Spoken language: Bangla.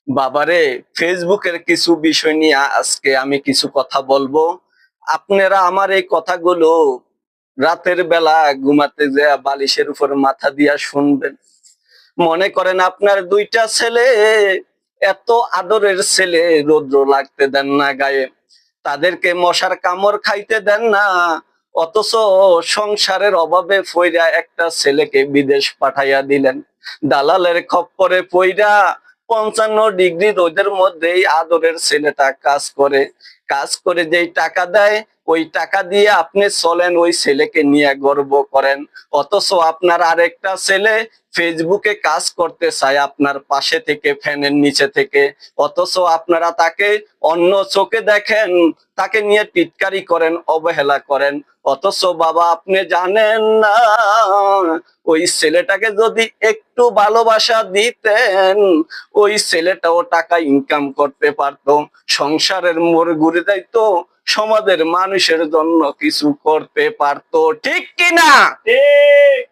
বাবারে, ফেসবুকের কিছু বিষয় নিয়ে আজকে আমি কিছু কথা বলবো। আপনারা আমার এই কথাগুলো রাতের বেলা ঘুমাতে যেয়ে বালিশের উপর মাথা দিয়া শুনবেন। মনে করেন আপনার দুইটা ছেলে, এত আদরের ছেলে, রৌদ্র লাগতে দেন না গায়ে, তাদেরকে মশার কামড় খাইতে দেন না, অথচ সংসারের অভাবে পইরা একটা ছেলেকে বিদেশ পাঠাইয়া দিলেন। দালালের খপ্পরে পইরা 55 ডিগ্রি রোদের মধ্যেই আদরের ছেলেটা কাজ করে যেই টাকা দেয়, ওই টাকা দিয়ে আপনি চলেন, ওই ছেলেকে নিয়ে গর্ব করেন। অথচ আপনার আরেকটা ছেলে ফেসবুকে কাজ করতে চায় আপনার পাশে থেকে, ফ্যানের নিচে থেকে, অথচ আপনারা তাকে অন্য চোখে দেখেন, তাকে নিয়ে টিটকারি করেন, অবহেলা করেন। অথচ বাবা, আপনি জানেন না, ওই ছেলেটাকে যদি একটু ভালোবাসা দিতেন, ওই ছেলেটাও টাকা ইনকাম করতে পারতো, সংসারের মোড় ঘুরে যাইতো, সমাজের মানুষের জন্য কিছু করতে পারতো। ঠিক কিনা? ঠিক।